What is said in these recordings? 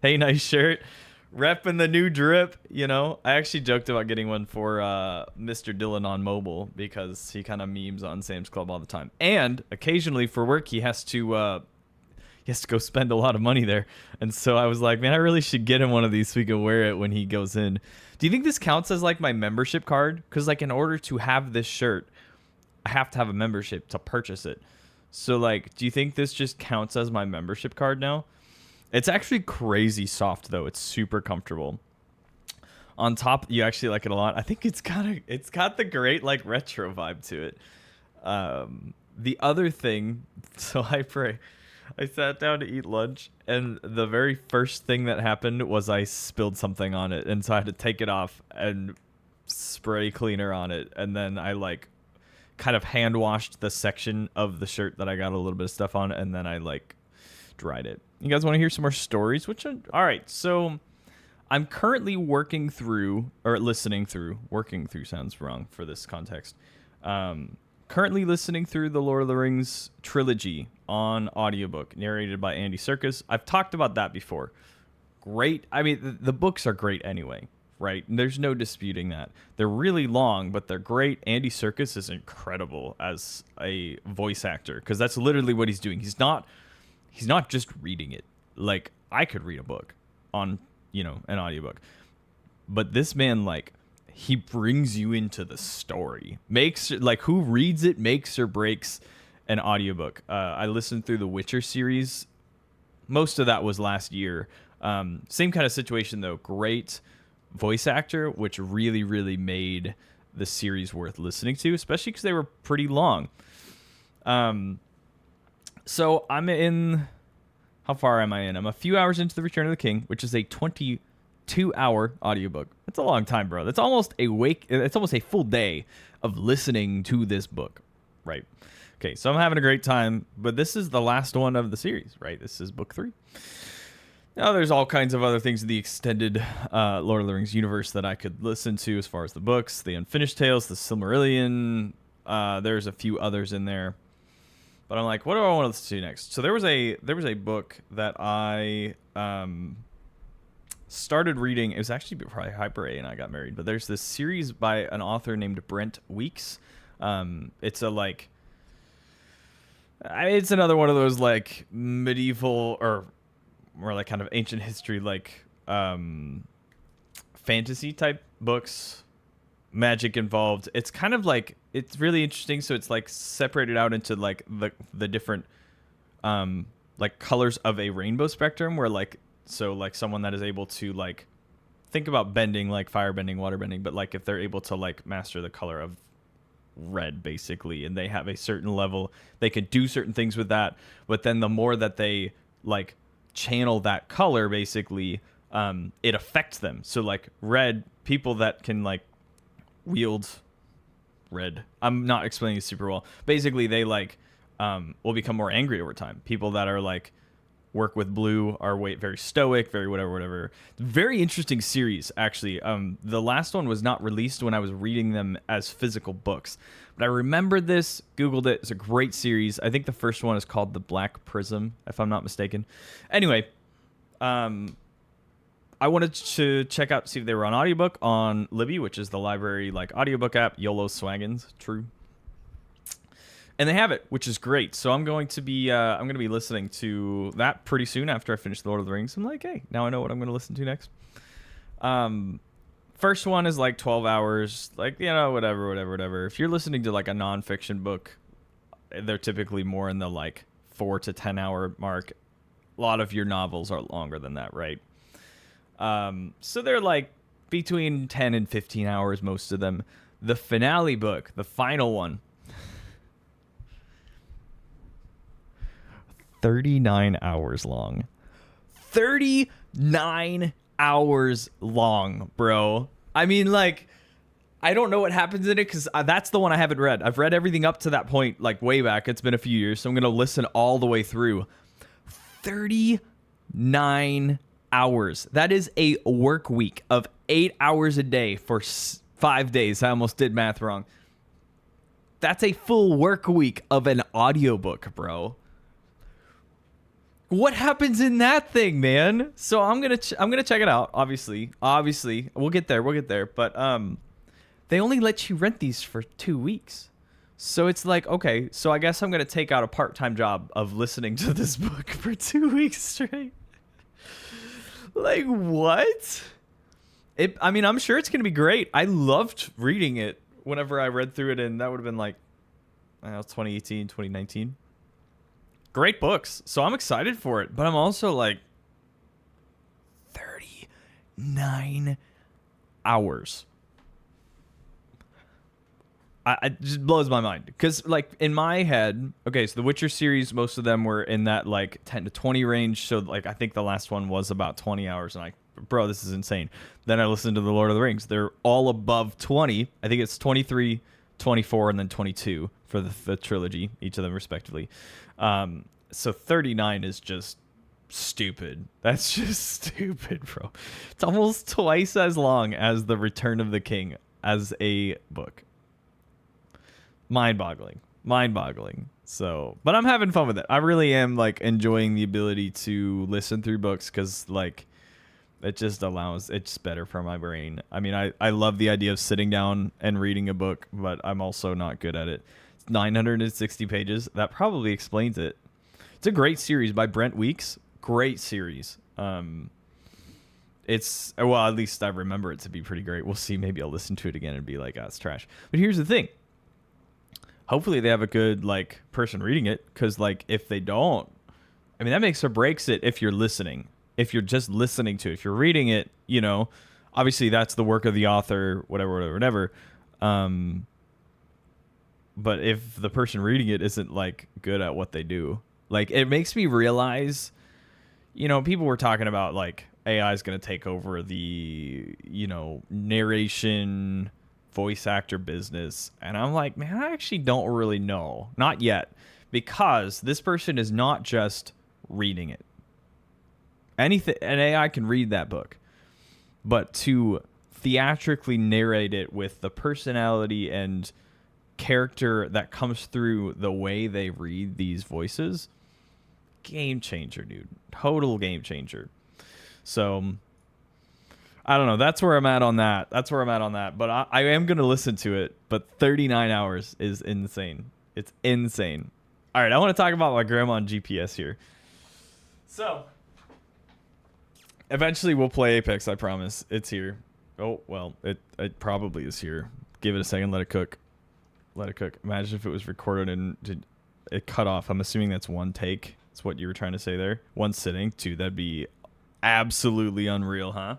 Hey, nice shirt. Repping the new drip, you know. I actually joked about getting one for Mr. Dylan on mobile because he kind of memes on Sam's Club all the time. And occasionally for work, he has to go spend a lot of money there. And so I was like, man, I really should get him one of these so he can wear it when he goes in. Do you think this counts as like my membership card? Because like in order to have this shirt, I have to have a membership to purchase it. So like, do you think this just counts as my membership card now? It's actually crazy soft though. It's super comfortable. On top, you actually like it a lot. I think it's got the great like retro vibe to it. The other thing, so I sat down to eat lunch, and the very first thing that happened was I spilled something on it, and so I had to take it off and spray cleaner on it, and then I like kind of hand washed the section of the shirt that I got a little bit of stuff on, and then I like dried it. You guys want to hear some more stories? All right, so I'm currently working through sounds wrong for this context. Currently listening through the Lord of the Rings trilogy on audiobook, narrated by Andy Serkis. I've talked about that before. Great. I mean, the books are great anyway, right? There's no disputing that. They're really long, but they're great. Andy Serkis is incredible as a voice actor because that's literally what he's doing. He's not just reading it. Like, I could read a book on, an audiobook. But this man, like, he brings you into the story. Who reads it makes or breaks an audiobook. I listened through the Witcher series. Most of that was last year. Same kind of situation, though. Great voice actor, which really, really made the series worth listening to, especially because they were pretty long. So I'm in... How far am I in? I'm a few hours into The Return of the King, which is a 22-hour audiobook. That's a long time, bro. That's almost a full day of listening to this book, right? Okay, so I'm having a great time, but this is the last one of the series, right? This is book 3. Now, there's all kinds of other things in the extended Lord of the Rings universe that I could listen to as far as the books, the Unfinished Tales, the Silmarillion. There's a few others in there. But I'm like, what do I want to listen to next? So there was a book that I started reading. It was actually probably Hyper A and I got married. But there's this series by an author named Brent Weeks. It's it's another one of those like medieval or more like kind of ancient history like fantasy type books. Magic involved. It's kind of like, it's really interesting. So it's like separated out into like the different like colors of a rainbow spectrum, where like, so like someone that is able to like think about bending, like fire bending, water bending, but like if they're able to like master the color of red basically, and they have a certain level, they could do certain things with that. But then the more that they like channel that color basically, it affects them. So like red, people that can like wield red, I'm not explaining it super well, basically they like will become more angry over time. People that are like work with blue are very stoic, very whatever. Very interesting series actually. The last one was not released when I was reading them as physical books, but I remembered this, googled it. It's a great series. I think the first one is called The Black Prism, if I'm not mistaken. Anyway, I wanted to check out, see if they were on audiobook on Libby, which is the library like audiobook app. YOLO Swaggins, true. And they have it, which is great. So I'm going to be listening to that pretty soon after I finish The Lord of the Rings. I'm like, hey, now I know what I'm going to listen to next. First one is like 12 hours, like, whatever. If you're listening to like a nonfiction book, they're typically more in the like 4 to 10 hour mark. A lot of your novels are longer than that, right? So they're like between 10 and 15 hours, most of them. The finale book, the final one, 39 hours long. 39 hours long, bro. I mean, like, I don't know what happens in it because that's the one I haven't read. I've read everything up to that point, like way back. It's been a few years, so I'm going to listen all the way through. 39 hours. That is a work week of 8 hours a day for 5 days. I almost did math wrong. That's a full work week of an audiobook, bro. What happens in that thing, man? So I'm gonna check it out. Obviously, we'll get there. But they only let you rent these for 2 weeks. So it's like, okay, so I guess I'm gonna take out a part-time job of listening to this book for 2 weeks straight. Like, what? I mean, I'm sure it's gonna be great. I loved reading it whenever I read through it, and that would have been like, I don't know, 2018, 2019. Great books. So I'm excited for it. But I'm also like, 39 hours. It just blows my mind. Because, like, in my head, okay, so the Witcher series, most of them were in that, like, 10 to 20 range. So, like, I think the last one was about 20 hours. And bro, this is insane. Then I listened to The Lord of the Rings. They're all above 20. I think it's 23, 24, and then 22 for the trilogy, each of them respectively. So 39 is just stupid. That's just stupid, bro. It's almost twice as long as The Return of the King as a book. Mind-boggling. So, but I'm having fun with it. I really am, like, enjoying the ability to listen through books because, like, it's better for my brain. I mean, I love the idea of sitting down and reading a book, but I'm also not good at it. It's 960 pages. That probably explains it. It's a great series by Brent Weeks. Great series. It's, well, at least I remember it to be pretty great. We'll see. Maybe I'll listen to it again and be like, it's trash. But here's the thing. Hopefully they have a good, like, person reading it, because, like, if they don't, I mean, that makes or breaks it if you're listening. If you're just listening to it. If you're reading it, you know, obviously that's the work of the author, whatever. But if the person reading it isn't, like, good at what they do, like, it makes me realize, you know, people were talking about, like, AI is going to take over the, you know, narration voice actor business. And I'm like, man, I actually don't really know. Not yet. Because this person is not just reading it. Anything, an AI can read that book. But to theatrically narrate it with the personality and character that comes through the way they read these voices, game changer, dude. Total game changer. So I don't know. That's where I'm at on that. But I am going to listen to it. But 39 hours is insane. It's insane. All right. I want to talk about my grandma on GPS here. So eventually we'll play Apex. I promise. It's here. Oh, well, it probably is here. Give it a second. Let it cook. Imagine if it was recorded and it cut off. I'm assuming that's one take. That's what you were trying to say there. One sitting. Two. That'd be absolutely unreal, huh?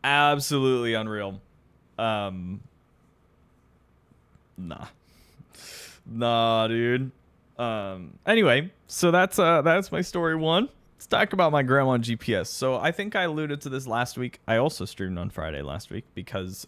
Absolutely unreal. Nah, dude. Anyway, so that's my story one. Let's talk about my grandma on GPS. So I think I alluded to this last week. I also streamed on Friday last week because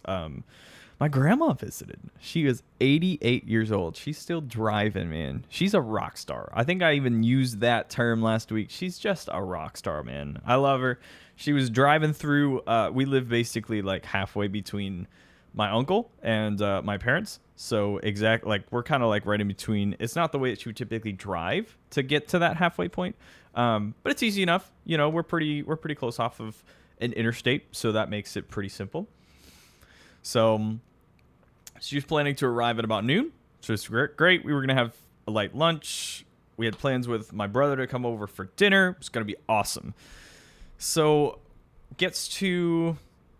my grandma visited. She was 88 years old. She's still driving, man. She's a rock star. I think I even used that term last week. She's just a rock star, man. I love her. She was driving through. We live basically like halfway between my uncle and my parents. So we're kind of like right in between. It's not the way that you would typically drive to get to that halfway point, but it's easy enough. You know, we're pretty close off of an interstate, so that makes it pretty simple. So she was planning to arrive at about noon, so it's great. We were gonna have a light lunch. We had plans with my brother to come over for dinner. It's gonna be awesome. So gets to,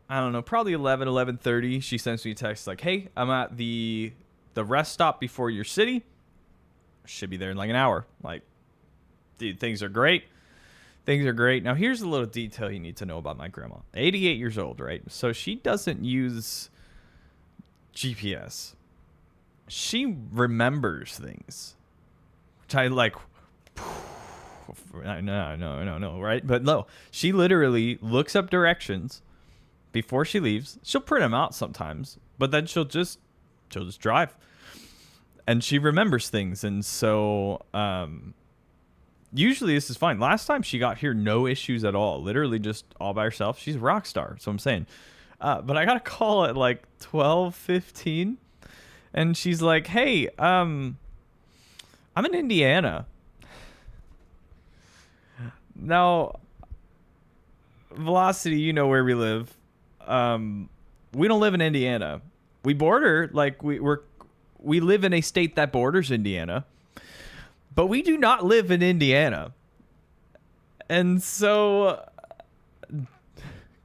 I don't know, probably 11:30. She sends me a text like, hey, I'm at the rest stop before your city. Should be there in like an hour. Like, dude, things are great. Now, here's a little detail you need to know about my grandma. 88 years old, right? So she doesn't use GPS. She remembers things, which I like. No, right? But no, she literally looks up directions before she leaves. She'll print them out sometimes, but then she'll just drive, and she remembers things. And so usually this is fine. Last time she got here, no issues at all. Literally just all by herself. She's a rock star. So I'm saying, but I got a call at like 12:15, and she's like, hey, I'm in Indiana. Now, Velocity, you know where we live. We don't live in Indiana. We border, like we live in a state that borders Indiana, but we do not live in Indiana. And so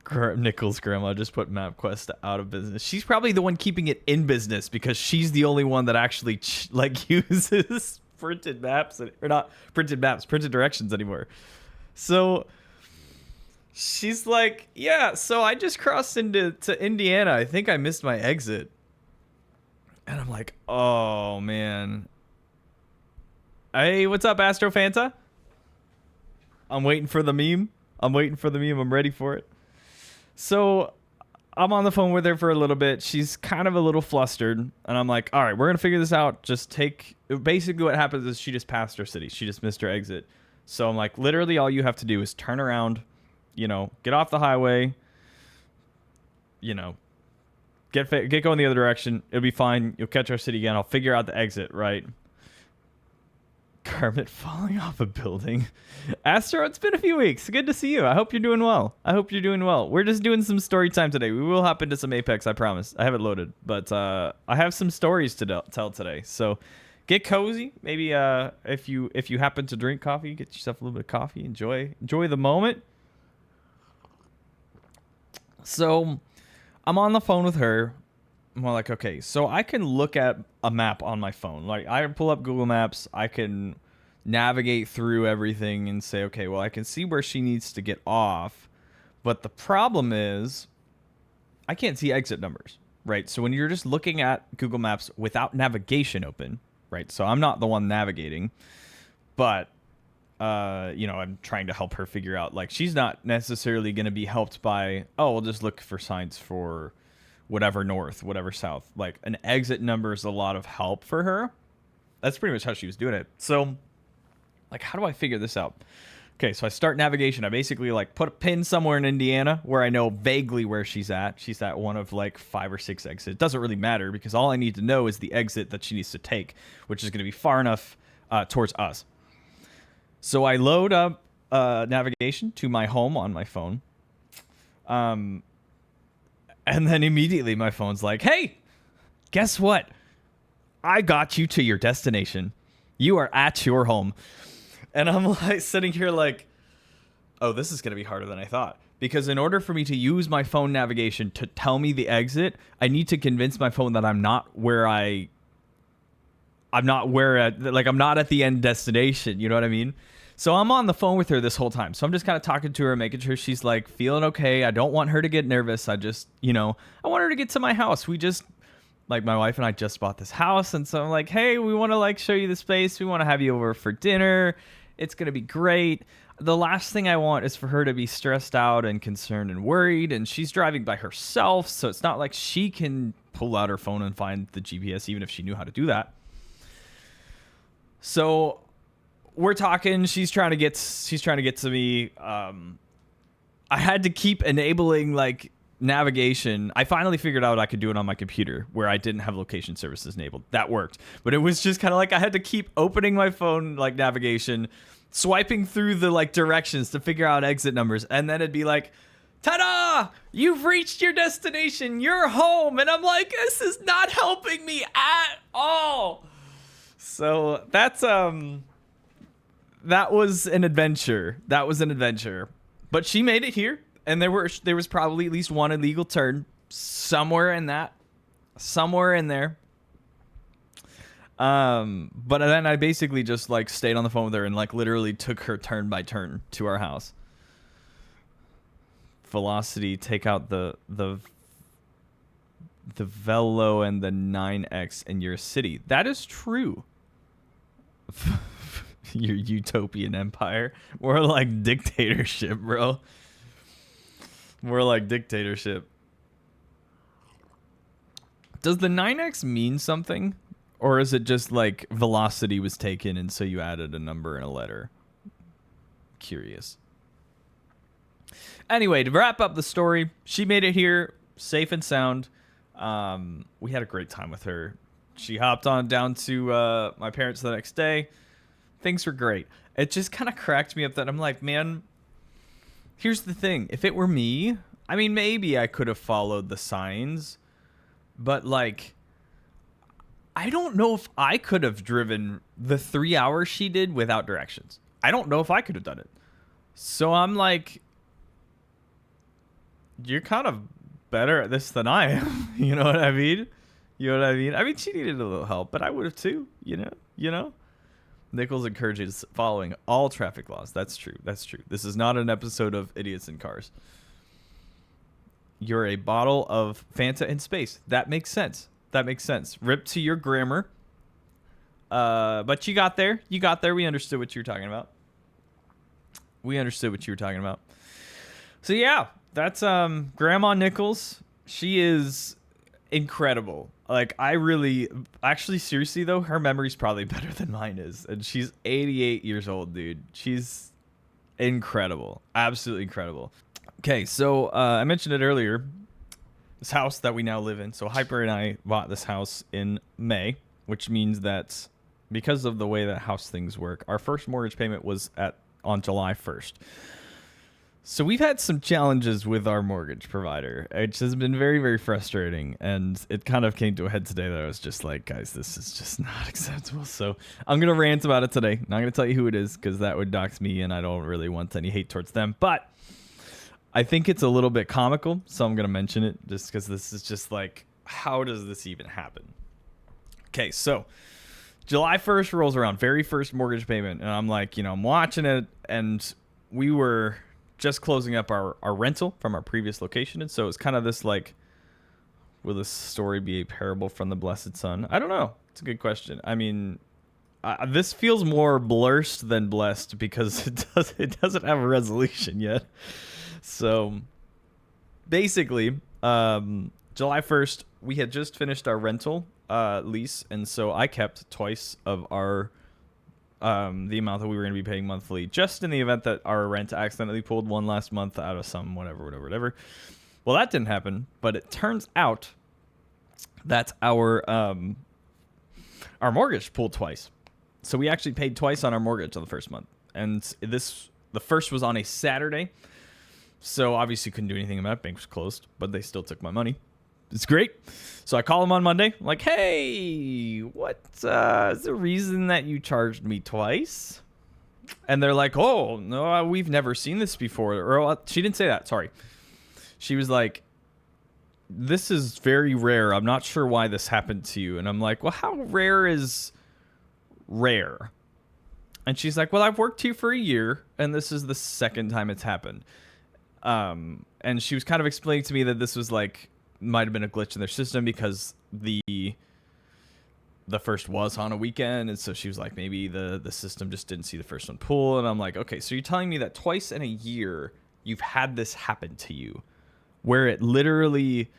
Niickelzz grandma just put MapQuest out of business. She's probably the one keeping it in business because she's the only one that actually uses printed maps, or not printed maps, printed directions anymore. So she's like, yeah, so I just crossed into Indiana. I think I missed my exit. And I'm like, oh, man. Hey, what's up, Astro Fanta? I'm waiting for the meme. I'm ready for it. So I'm on the phone with her for a little bit. She's kind of a little flustered. And I'm like, all right, we're going to figure this out. Basically what happens is she just passed her city. She just missed her exit. So I'm like, literally all you have to do is turn around, get off the highway, get going the other direction. It'll be fine. You'll catch our city again. I'll figure out the exit, right? Kermit falling off a building. Astro, it's been a few weeks. Good to see you. I hope you're doing well. We're just doing some story time today. We will hop into some Apex, I promise. I have it loaded, but I have some stories to tell today. So get cozy. Maybe if you happen to drink coffee, get yourself a little bit of coffee. Enjoy the moment. So I'm on the phone with her. I'm like, okay, so I can look at a map on my phone. Like, I pull up Google Maps. I can navigate through everything and say, okay, well, I can see where she needs to get off. But the problem is I can't see exit numbers, right? So when you're just looking at Google Maps without navigation open, right? So I'm not the one navigating, but, I'm trying to help her figure out, like, she's not necessarily going to be helped by, oh, we'll just look for signs for whatever north, whatever south. Like, an exit number is a lot of help for her. That's pretty much how she was doing it. So, like, how do I figure this out? Okay, so I start navigation. I basically, like, put a pin somewhere in Indiana where I know vaguely where she's at. She's at one of, like, 5 or 6 exits. It doesn't really matter because all I need to know is the exit that she needs to take, which is going to be far enough towards us. So I load up navigation to my home on my phone. And then immediately my phone's like, hey, guess what? I got you to your destination. You are at your home. And I'm like sitting here like, oh, this is going to be harder than I thought. Because in order for me to use my phone navigation to tell me the exit, I need to convince my phone that I'm not at the end destination. You know what I mean? So I'm on the phone with her this whole time. So I'm just kind of talking to her, making sure she's like feeling okay. I don't want her to get nervous. I just, I want her to get to my house. My wife and I just bought this house. And so I'm like, hey, we want to like show you the space. We want to have you over for dinner. It's going to be great. The last thing I want is for her to be stressed out and concerned and worried. And she's driving by herself. So it's not like she can pull out her phone and find the GPS, even if she knew how to do that. So we're talking. She's trying to get to me. I had to keep enabling like navigation. I finally figured out I could do it on my computer where I didn't have location services enabled. That worked, but it was just kind of like I had to keep opening my phone like navigation, swiping through the like directions to figure out exit numbers, and then it'd be like, ta-da! You've reached your destination. You're home. And I'm like, this is not helping me at all. So that's that was an adventure. But she made it here, and there was probably at least one illegal turn somewhere in there. But then I basically just like stayed on the phone with her and like literally took her turn by turn to our house. Velocity, take out the Velo and the 9X in your city. That is true. Your utopian empire. More like dictatorship, bro. More like dictatorship. Does the 9X mean something? Or is it just like velocity was taken and so you added a number and a letter? Curious. Anyway, to wrap up the story, she made it here safe and sound. We had a great time with her. She hopped on down to my parents the next day. Things were great. It just kind of cracked me up that I'm like, man, here's the thing. If it were me, I mean, maybe I could have followed the signs, but like, I don't know if I could have driven the 3 hours she did without directions. I don't know if I could have done it. So I'm like, you're kind of better at this than I am. You know what I mean? You know what I mean? I mean, she needed a little help, but I would have too, you know? Niickelzz encourages following all traffic laws. That's true. That's true. This is not an episode of Idiots in Cars. You're a bottle of Fanta in space. That makes sense. That makes sense. Rip to your grammar. But you got there. You got there. We understood what you were talking about. So yeah, that's Grandma Niickelzz. She is incredible. Like, actually, seriously though, her memory's probably better than mine is. And she's 88 years old, dude. She's incredible. Absolutely incredible. Okay, so I mentioned it earlier. This house that we now live in. So Hyper and I bought this house in May, which means that because of the way that house things work, our first mortgage payment was on July 1st. So we've had some challenges with our mortgage provider. It has been very, very frustrating. And it kind of came to a head today that I was just like, guys, this is just not acceptable. So I'm going to rant about it today. Not going to tell you who it is because that would dox me and I don't really want any hate towards them. But I think it's a little bit comical, so I'm going to mention it just because this is just like, how does this even happen? Okay, so July 1st rolls around, very first mortgage payment, and I'm like, I'm watching it, and we were just closing up our rental from our previous location, and so it's kind of this like, will this story be a parable from the Blessed Son? I don't know. It's a good question. I mean, this feels more blurst than blessed because it doesn't have a resolution yet. So basically, July 1st, we had just finished our rental lease. And so I kept twice of our the amount that we were going to be paying monthly, just in the event that our rent accidentally pulled one last month out of some whatever. Well, that didn't happen. But it turns out that our mortgage pulled twice. So we actually paid twice on our mortgage on the first month. And the first was on a Saturday. So obviously couldn't do anything about it. Bank was closed, but they still took my money. It's great. So I call them on Monday. I'm like, hey, what's the reason that you charged me twice? And they're like, oh, no, we've never seen this before. Or she didn't say that. Sorry. She was like, this is very rare. I'm not sure why this happened to you. And I'm like, well, how rare is rare? And she's like, well, I've worked here for a year, and this is the second time it's happened. And she was kind of explaining to me that this was like, might have been a glitch in their system because the first was on a weekend. And so she was like, maybe the system just didn't see the first one pull. And I'm like, okay, so you're telling me that twice in a year you've had this happen to you where it literally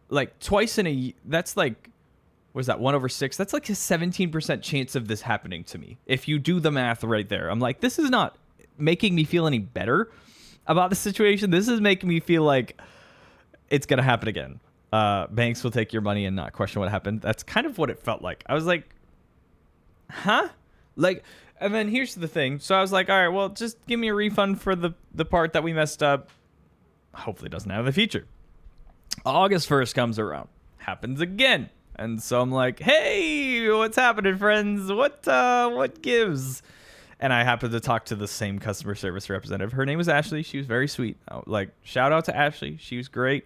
like twice in a, that's like, what is that? 1/6. That's like a 17% chance of this happening to me. If you do the math right there, I'm like, this is not making me feel any better about the situation. This is making me feel like it's going to happen again. Banks will take your money and not question what happened. That's kind of what it felt like. I was like, huh? Like, and then here's the thing. So I was like, all right, well, just give me a refund for the part that we messed up. Hopefully it doesn't have the feature. August 1st comes around. Happens again. And so I'm like, hey, what's happening, friends? What gives? And I happened to talk to the same customer service representative. Her name was Ashley. She was very sweet. Like, shout out to Ashley. She was great.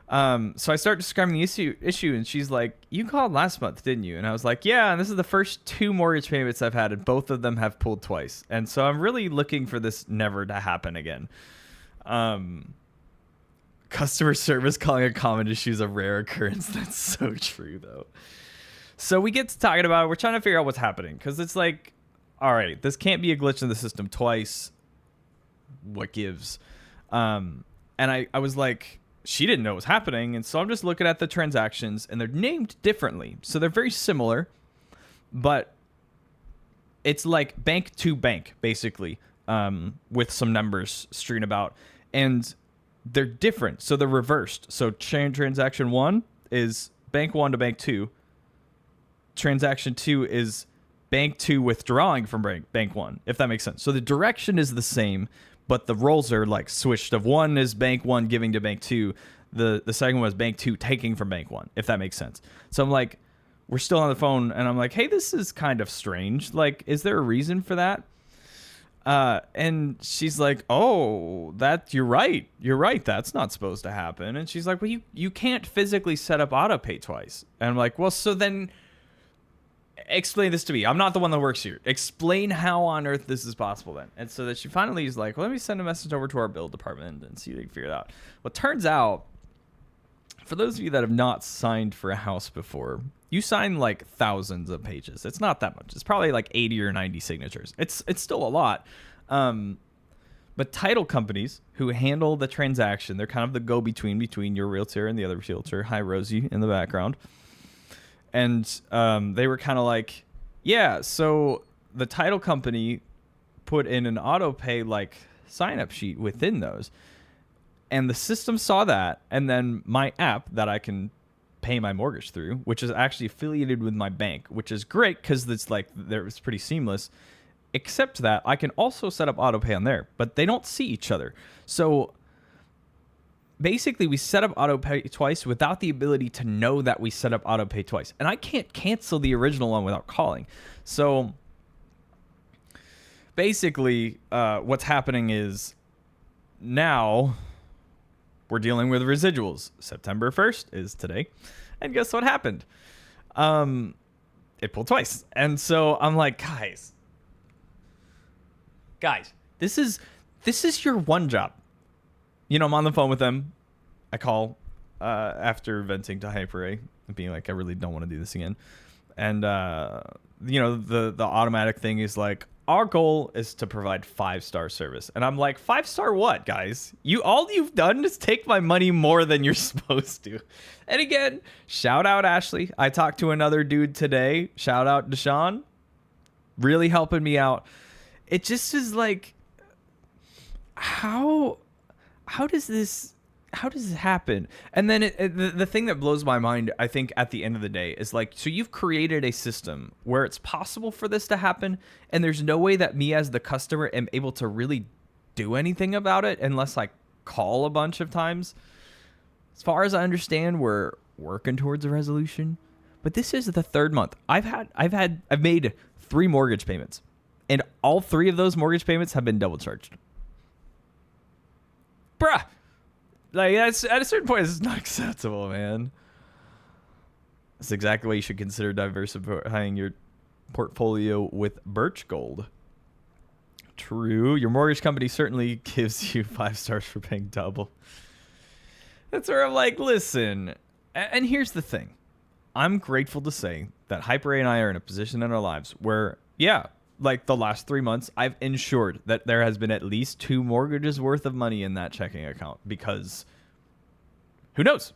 So I start describing the issue, and she's like, you called last month, didn't you? And I was like, yeah, and this is the first 2 mortgage payments I've had, and both of them have pulled twice. And so I'm really looking for this never to happen again. Customer service calling a common issue is a rare occurrence. That's so true, though. So we get to talking about it. We're trying to figure out what's happening, because it's like, all right, this can't be a glitch in the system twice. What gives? And I was like, she didn't know what was happening. And so I'm just looking at the transactions, and they're named differently. So they're very similar, but it's like bank to bank, basically, with some numbers strewn about. And they're different. So they're reversed. So transaction 1 is bank 1 to bank 2. Transaction 2 is bank 2 withdrawing from bank 1, if that makes sense. So the direction is the same, but the roles are like switched. Of one is bank 1 giving to bank 2. The second one was bank 2 taking from bank 1, if that makes sense. So I'm like, we're still on the phone, and I'm like, hey, this is kind of strange. Like, is there a reason for that? And she's like, oh, you're right. You're right. That's not supposed to happen. And she's like, well, you can't physically set up auto pay twice. And I'm like, well, so then explain this to me. I'm not the one that works here. Explain how on earth this is possible then. And so that she finally is like, well, let me send a message over to our bill department and see if they can figure it out. Well, it turns out, for those of you that have not signed for a house before, you sign like thousands of pages. It's not that much. It's probably like 80 or 90 signatures. It's still a lot. But title companies who handle the transaction, they're kind of the go-between between your realtor and the other realtor. Hi, Rosie, in the background. And they were kind of like, yeah, so the title company put in an auto pay like sign-up sheet within those. And the system saw that, and then my app that I can pay my mortgage through, which is actually affiliated with my bank, which is great because it's like it's pretty seamless. Except that I can also set up auto pay on there, but they don't see each other. So basically, we set up auto pay twice without the ability to know that we set up auto pay twice, and I can't cancel the original one without calling. So basically, what's happening is now we're dealing with residuals. September 1st is today. And guess what happened? It pulled twice. And so I'm like, guys, this is your one job. You know, I'm on the phone with them. I call after venting to Hyper-A and being like, I really don't want to do this again. And, you know, the automatic thing is like, our goal is to provide 5-star service. And I'm like, 5-star what, guys? All you've done is take my money more than you're supposed to. And again, shout out Ashley. I talked to another dude today. Shout out Deshaun. Really helping me out. It just is like, how does this happen? And then the thing that blows my mind, I think, at the end of the day is like, so you've created a system where it's possible for this to happen, and there's no way that me as the customer am able to really do anything about it unless I call a bunch of times. As far as I understand, we're working towards a resolution, but this is the 3rd month. I've made 3 mortgage payments, and all 3 of those mortgage payments have been double charged. Bruh. Like, that's, at a certain point, it's not acceptable, man. That's exactly why you should consider diversifying your portfolio with Birch Gold. True. Your mortgage company certainly gives you 5 stars for paying double. That's where I'm like, listen. And here's the thing. I'm grateful to say that Hyper-A and I are in a position in our lives where, yeah, like the last 3 months, I've ensured that there has been at least 2 mortgages worth of money in that checking account, because who knows?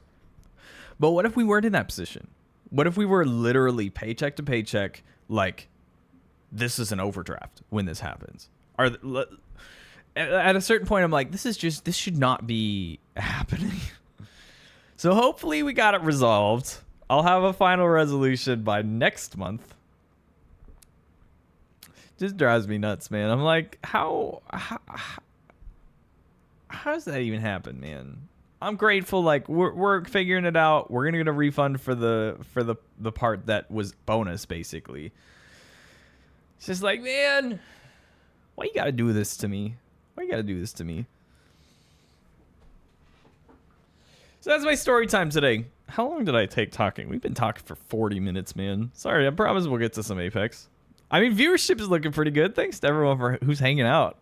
But what if we weren't in that position? What if we were literally paycheck to paycheck, like this is an overdraft when this happens? At a certain point, I'm like, this should not be happening. So hopefully we got it resolved. I'll have a final resolution by next month. Just drives me nuts, man. I'm like, how does that even happen, man? I'm grateful. Like, we're figuring it out. We're gonna get a refund for the part that was bonus, basically. It's just like, man, why you gotta do this to me? Why you gotta do this to me? So that's my story time today. How long did I take talking? We've been talking for 40 minutes, man. Sorry, I promise we'll get to some Apex. I mean, viewership is looking pretty good. Thanks to everyone who's hanging out.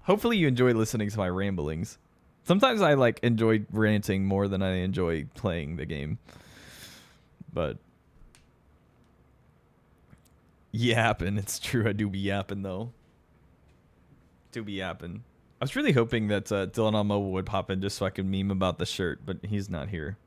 Hopefully you enjoy listening to my ramblings. Sometimes I like enjoy ranting more than I enjoy playing the game. But yapping, it's true. I do be yapping though. Do be yapping. I was really hoping that Dylan on mobile would pop in just so I could meme about the shirt, but he's not here.